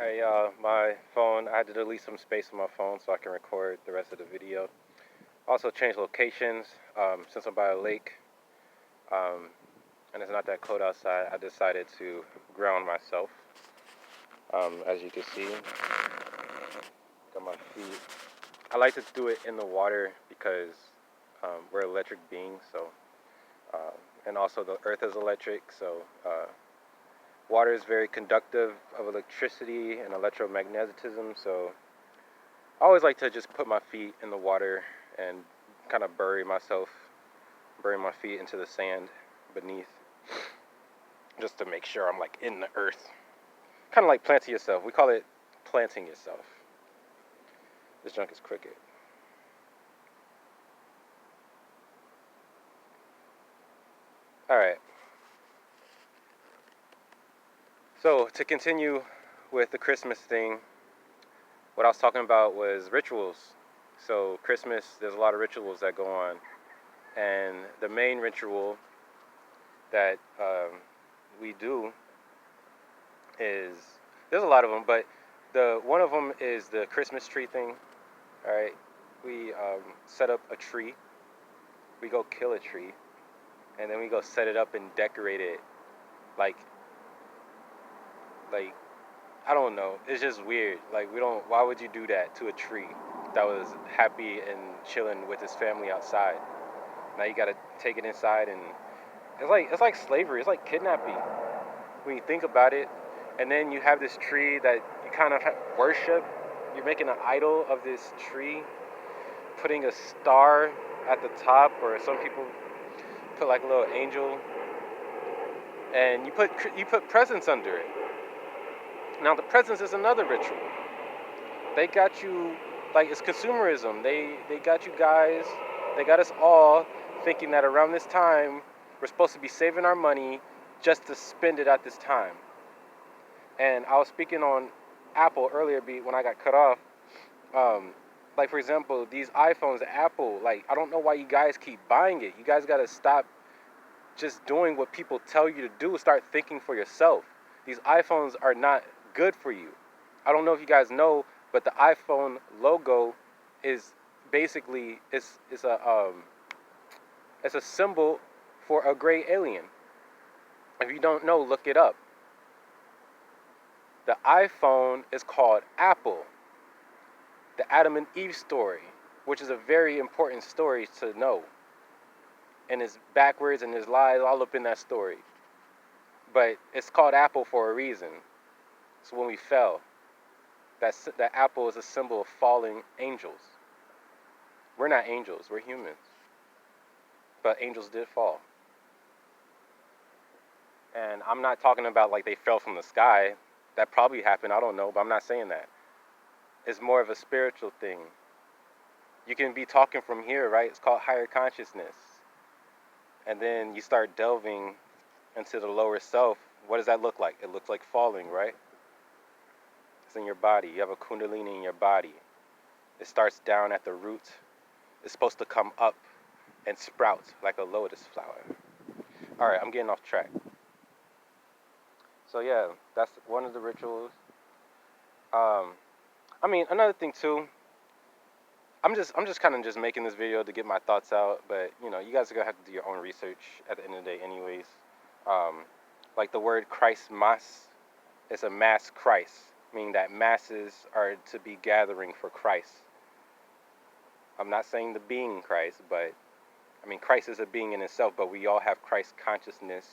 Hey, my phone, I had to delete some space on my phone so I can record the rest of the video. Also change locations, since I'm by a lake, um, and it's not that cold outside, I decided to ground myself. As you can see, got my feet. I like to do it in the water because we're electric beings, so, uh, and also the earth is electric, so water is very conductive of electricity and electromagnetism, so I always like to just put my feet in the water and kind of bury my feet into the sand beneath, just to make sure I'm like in the earth. Kind of like planting yourself. We call it planting yourself. This junk is crooked. All right. So to continue with the Christmas thing, what I was talking about was rituals. So Christmas, there's a lot of rituals that go on, and the main ritual that we do is there's a lot of them, but the one of them is the Christmas tree thing. All right, we set up a tree. We go kill a tree, and then we go set it up and decorate it. Like, like I don't know. It's just weird. Like we don't. Why would you do that to a tree that was happy and chilling with his family outside? Now you gotta take it inside, and it's like slavery. It's like kidnapping when you think about it. And then you have this tree that you kind of worship. You're making an idol of this tree, putting a star at the top, or some people put like a little angel, and you put presents under it. Now the presents is another ritual. They got you like it's consumerism. They got you guys. They got us all thinking that around this time we're supposed to be saving our money just to spend it at this time. And I was speaking on Apple earlier, when I got cut off. Um, like for example, these iPhones, Apple. Like I don't know why you guys keep buying it. You guys gotta stop just doing what people tell you to do. Start thinking for yourself. These iPhones are not good for you. I don't know if you guys know, but the iPhone logo is basically it's a symbol for a gray alien. If you don't know, look it up. The iPhone is called Apple, the Adam and Eve story, which is a very important story to know. And it's backwards and there's lies all up in that story. But it's called Apple for a reason. So when we fell, that apple is a symbol of falling angels. We're not angels, we're humans. But angels did fall. And I'm not talking about like they fell from the sky. That probably happened, I don't know, but I'm not saying that. It's more of a spiritual thing. You can be talking from here, right? It's called higher consciousness. And then you start delving into the lower self. What does that look like? It looks like falling, right? It's in your body. You have a kundalini in your body. It starts down at the root. It's supposed to come up and sprout like a lotus flower. All right, I'm getting off track. So yeah, that's one of the rituals. I mean, another thing too. I'm just kind of just making this video to get my thoughts out, but you know, you guys are gonna have to do your own research at the end of the day, anyways. Um, like the word Christ mass, it's a mass Christ, meaning that masses are to be gathering for Christ. I'm not saying the being Christ, but I mean Christ is a being in itself, but we all have Christ consciousness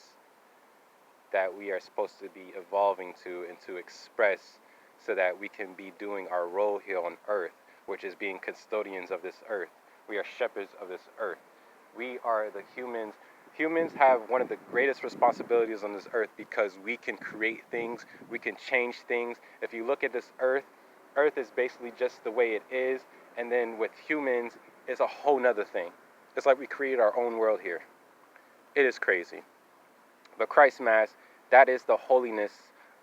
that we are supposed to be evolving to and to express so that we can be doing our role here on earth, which is being custodians of this earth. We are shepherds of this earth. We are the humans. Humans have one of the greatest responsibilities on this earth because we can create things, we can change things. If you look at this earth, earth is basically just the way it is, and then with humans, it's a whole nother thing. It's like we created our own world here. It is crazy. But Christ Mass, that is the holiness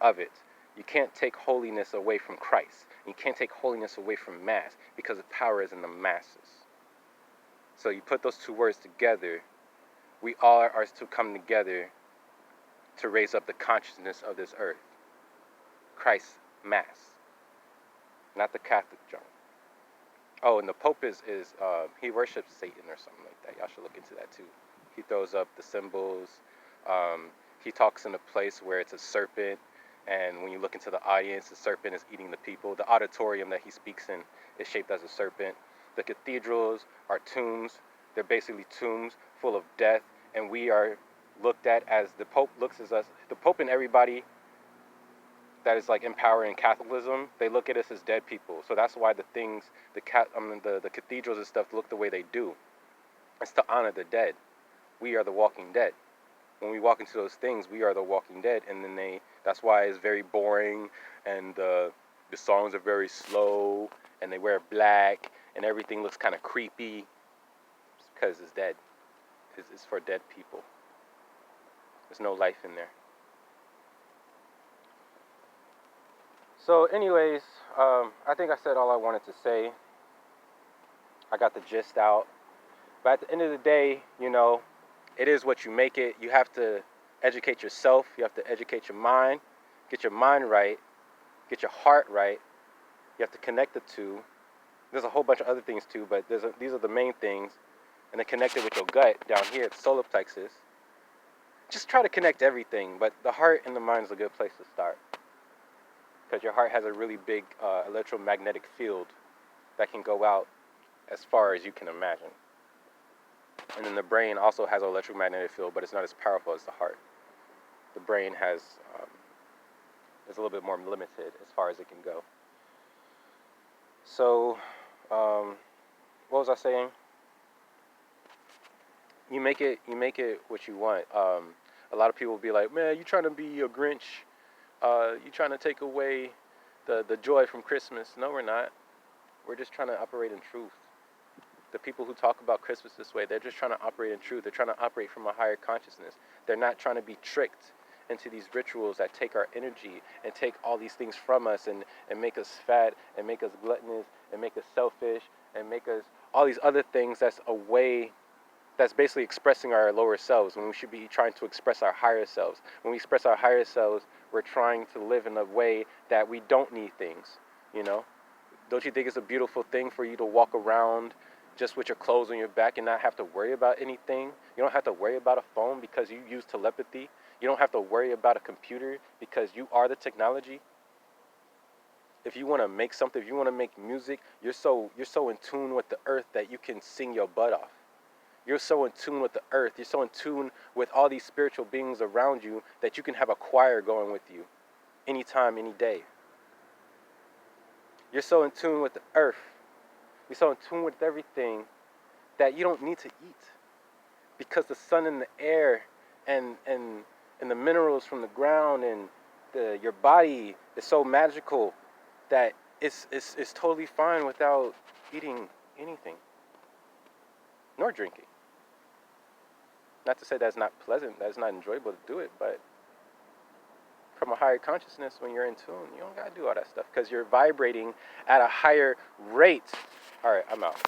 of it. You can't take holiness away from Christ. You can't take holiness away from Mass because the power is in the masses. So you put those two words together, we all are to come together to raise up the consciousness of this earth. Christ Mass, not the Catholic junk. Oh, and the Pope is he worships Satan or something like that. Y'all should look into that too. He throws up the symbols. Um, he talks in a place where it's a serpent, and when you look into the audience, the serpent is eating the people. The auditorium that he speaks in is shaped as a serpent. The cathedrals are tombs. They're basically tombs full of death, and we are looked at as the Pope looks at us. The Pope and everybody that is like empowering Catholicism, they look at us as dead people. So that's why the things, the cathedrals and stuff look the way they do. It's to honor the dead. We are the walking dead. When we walk into those things, we are the walking dead. And then that's why it's very boring, and the songs are very slow, and they wear black, and everything looks kind of creepy. It's because it's dead. It's for dead people. There's no life in there. So anyways, I think I said all I wanted to say. I got the gist out. But at the end of the day, it is what you make it. You have to educate yourself. You have to educate your mind. Get your mind right. Get your heart right. You have to connect the two. There's a whole bunch of other things too, but these are the main things. And then connect it with your gut down here at the solar plexus. Just try to connect everything, but the heart and the mind is a good place to start. Because your heart has a really big electromagnetic field that can go out as far as you can imagine. And then the brain also has an electromagnetic field, but it's not as powerful as the heart. The brain is a little bit more limited as far as it can go. So, what was I saying? You make it what you want. A lot of people will be like, man, you trying to be a Grinch. You trying to take away the joy from Christmas. No, we're not. We're just trying to operate in truth. The people who talk about Christmas this way, they're just trying to operate in truth. They're trying to operate from a higher consciousness. They're not trying to be tricked into these rituals that take our energy and take all these things from us and make us fat and make us gluttonous and make us selfish and make us all these other things. That's a way that's basically expressing our lower selves when we should be trying to express our higher selves. When we express our higher selves, we're trying to live in a way that we don't need things, Don't you think it's a beautiful thing for you to walk around just with your clothes on your back and not have to worry about anything? You don't have to worry about a phone because you use telepathy. You don't have to worry about a computer because you are the technology. If you want to make something, if you want to make music, you're so in tune with the earth that you can sing your butt off. You're so in tune with the earth. You're so in tune with all these spiritual beings around you that you can have a choir going with you anytime, any day. You're so in tune with the earth. You're so in tune with everything that you don't need to eat, because the sun and the air and the minerals from the ground and your body is so magical that it's totally fine without eating anything nor drinking. Not to say that's not pleasant, that's not enjoyable to do it, but from a higher consciousness, when you're in tune, you don't gotta do all that stuff because you're vibrating at a higher rate. All right, I'm out.